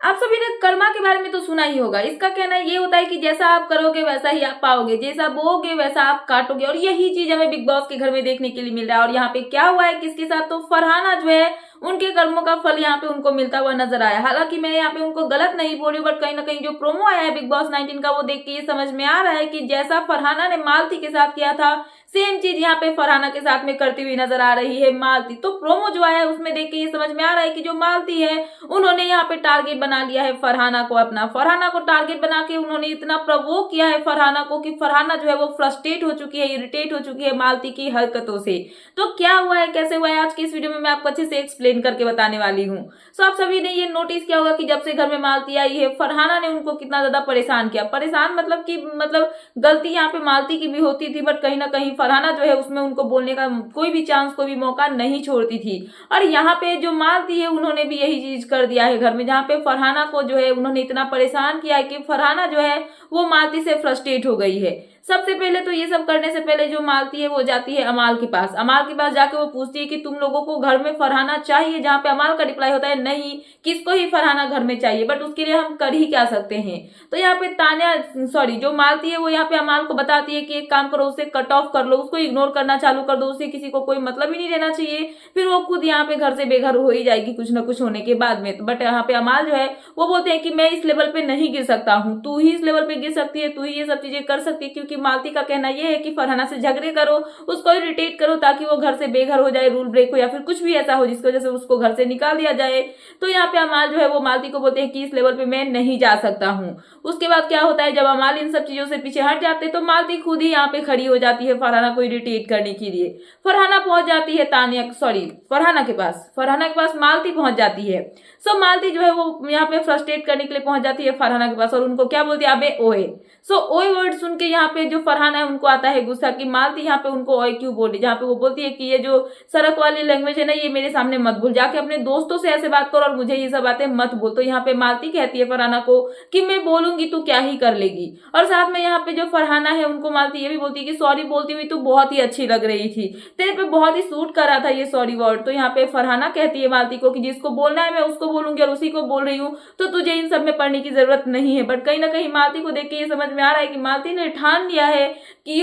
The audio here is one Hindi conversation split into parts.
आप सभी ने कर्मा के बारे में तो सुना ही होगा। इसका कहना ये होता है कि जैसा आप करोगे वैसा ही आप पाओगे, जैसा बोओगे वैसा आप काटोगे। और यही चीज हमें बिग बॉस के घर में देखने के लिए मिल रहा है। और यहाँ पे क्या हुआ है किसके साथ, तो फरहाना जो है उनके कर्मों का फल यहाँ पे उनको मिलता हुआ नजर आया। हालांकि मैं यहाँ पे उनको गलत नहीं बोल रही हूँ, बट कहीं ना कहीं जो प्रोमो आया है बिग बॉस 19 का वो देख के ये समझ में आ रहा है कि जैसा फरहाना ने मालती के साथ किया था सेम चीज यहाँ पे फरहाना के साथ में करती हुई नजर आ रही है मालती। तो प्रोमो जो आया है उसमें देख के ये समझ में आ रहा है कि जो मालती है उन्होंने यहाँ पे टारगेट बना लिया है फरहाना को अपना। फरहाना को टारगेट बना के उन्होंने इतना प्रवोक किया है फरहाना को कि फरहाना जो है वो फ्रस्ट्रेट हो चुकी है, इरिटेट हो चुकी है मालती की हरकतों से। तो क्या हुआ है, कैसे हुआ है, आज की इस वीडियो में मैं आपको अच्छे से एक्सप्लेन करके बताने वाली हूँ। सो आप सभी ने ये नोटिस किया होगा कि जब से घर में मालती आई है फरहाना ने उनको कितना ज्यादा परेशान किया। परेशान मतलब कि गलती यहाँ पे मालती की भी होती थी, बट कहीं ना कहीं फरहाना जो है उसमें उनको बोलने का कोई भी चांस, कोई भी मौका नहीं छोड़ती थी। और यहाँ पे जो मालती है उन्होंने भी यही चीज कर दिया है घर में, जहाँ पे फरहाना को जो है उन्होंने इतना परेशान किया है कि फरहाना जो है वो मालती से फ्रस्ट्रेट हो गई है। सबसे पहले तो ये सब करने से पहले जो मालती है वो जाती है अमाल के पास। अमाल के पास जाके वो पूछती है कि तुम लोगों को घर में फरहाना चाहिए, जहाँ पे अमाल का रिप्लाई होता है नहीं, किसको ही फरहाना घर में चाहिए, बट उसके लिए हम कर ही क्या सकते हैं। तो यहाँ पे तान्या जो मालती है वो यहाँ पे अमाल को बताती है कि एक काम करो, उसे कट ऑफ कर लो, उसको इग्नोर करना चालू कर दो, उसे किसी को कोई मतलब ही नहीं रहना चाहिए, फिर वो खुद यहाँ पे घर से बेघर हो ही जाएगी कुछ ना कुछ होने के बाद में। बट यहाँ पे अमाल जो है वो बोलते हैं कि मैं इस लेवल पे नहीं गिर सकता हूँ, तू ही इस लेवल पे गिर सकती है, तू ही ये सब चीजें कर सकती है। क्योंकि मालती का कहना यह है कि फरहाना से झगड़े करो, उसको इरिटेट करो ताकि वो घर से बेघर हो जाए, रूल ब्रेक हो या फिर कुछ भी ऐसा हो जिसकी वजह से उसको घर से निकाल दिया जाए। तो यहाँ पे अमाल जो है वो मालती को बोलते हैं कि इस लेवल पे मैं नहीं जा सकता हूँ। उसके बाद क्या होता है, जब अमाल इन सब चीजों से पीछे हट जाते हैं तो मालती खुद ही यहाँ पे खड़ी हो जाती है फरहाना को इरिटेट करने के लिए। फरहाना पहुंच जाती है फरहाना के पास मालती पहुंच जाती है। सो मालती जो है वो यहाँ पे फ्रस्ट्रेट करने के लिए पहुंच जाती है फरहाना के पास और उनको क्या बोलती है, अबे ओए। सो ओए वर्ड सुन के यहाँ पे जो फरहाना है उनको आता है गुस्सा कि मालती यहाँ पे उनको ओए क्यों बोली, जहाँ पे वो बोलती है कि ये जो सड़क वाली लैंग्वेज है ना ये मेरे सामने मत बोल, जाके अपने दोस्तों से ऐसे बात करो और मुझे ये सब बातें मत बोल। तो यहाँ पे मालती कहती है फरहाना को कि मैं बोलूंगी तू क्या ही कर लेगी। और साथ में यहाँ पे जो फरहाना है उनको मालती ये भी बोलती है कि सॉरी बोलती हुई तू बहुत ही अच्छी लग रही थी, तेरे पे बहुत ही सूट कर रहा था ये सॉरी वर्ड। तो यहाँ पे फरहाना कहती है मालती को कि जिसको बोलना है मैं उसको बोलूंगी और उसी को बोल रही हूँ, तो तुझे इन सब में पढ़ने की जरूरत नहीं है। बट कहीं ना कहीं मालती को देख के ये समझ में आ रहा है कि मालती ने ठान लिया है कि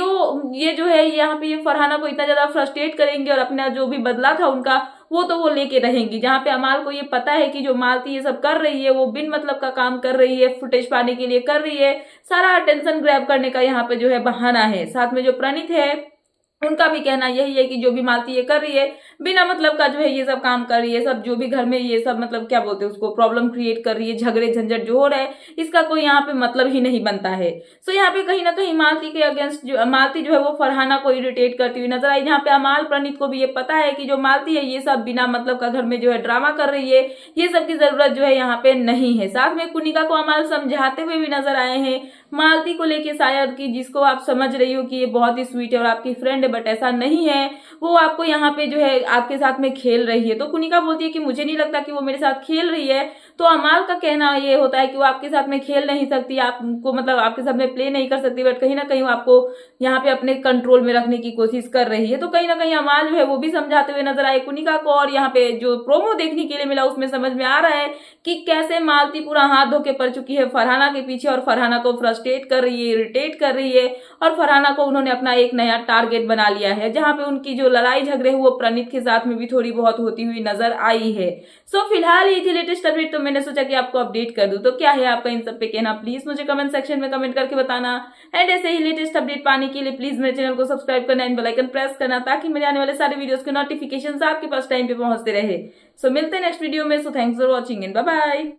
ये जो है यहाँ पे ये फरहाना को इतना ज्यादा फ्रस्ट्रेट करेंगे और अपना जो भी बदला था उनका वो लेके रहेंगी। जहाँ पे अमाल को ये पता है कि जो मालती ये सब कर रही है वो बिन मतलब का काम कर रही है, फुटेज पाने के लिए कर रही है, सारा अटेंशन ग्रैब करने का यहाँ पे जो है बहाना है। साथ में जो प्रणीत है उनका भी कहना यही है कि जो भी मालती ये कर रही है बिना मतलब का जो है ये सब काम कर रही है, सब जो भी घर में ये सब क्या बोलते हैं उसको प्रॉब्लम क्रिएट कर रही है, झगड़े झंझट जो हो रहा है इसका कोई यहाँ पे मतलब ही नहीं बनता है। सो यहाँ पे कहीं ना कहीं मालती के अगेंस्ट मालती जो है वो फरहाना को इरिटेट करती हुई नजर आई। जहाँ पे अमाल प्रणीत को भी ये पता है कि जो मालती है ये सब बिना मतलब का घर में जो है ड्रामा कर रही है, ये सब की जरूरत जो है यहाँ पे नहीं है। साथ में कुनिका को अमाल समझाते हुए भी नजर आए हैं मालती को लेके, शायद कि जिसको आप समझ रही हो कि ये बहुत ही स्वीट है और आपकी फ्रेंड है, बट ऐसा नहीं है, वो आपको यहाँ पे जो है आपके साथ में खेल रही है। तो कुनिका बोलती है कि मुझे नहीं लगता कि वो मेरे साथ खेल रही है। तो अमाल का कहना ये होता है कि वो आपके साथ में खेल नहीं सकती, आपको आपके साथ में प्ले नहीं कर सकती, बट कहीं ना कहीं वो आपको यहाँ पे अपने कंट्रोल में रखने की कोशिश कर रही है। तो कहीं ना कहीं अमाल जो है वो भी समझाते हुए नजर आए कुनिका को। और यहाँ पे जो प्रोमो देखने के लिए मिला उसमें समझ में आ रहा है कि कैसे मालती पूरा हाथ धो के पड़ चुकी है फरहाना के पीछे और फरहाना को फ्रस्ट्रेट कर रही है, इरिटेट कर रही है। और फरहाना को उन्होंने अपना एक नया टारगेट बना लिया है, जहां पे उनकी जो लड़ाई झगड़े वो प्रणीत के साथ में भी थोड़ी बहुत होती हुई नजर आई है। सो फिलहाल ये थी लेटेस्ट अपडेट, तो मैंने सोचा कि आपको अपडेट कर दूं। तो क्या है आपका इन सब पे कहना, प्लीज मुझे कमेंट सेक्शन में कमेंट करके बताना। एंड ऐसे ही लेटेस्ट अपडेट पाने के लिए प्लीज मेरे चैनल को सब्सक्राइब करना एंड बेल आइकन प्रेस करना, ताकि मेरे आने वाले सारे वीडियोस के नोटिफिकेशन आपके पास टाइम पे पहुंचते रहे। सो मिलते हैं नेक्स्ट वीडियो में। So thanks for watching and bye bye.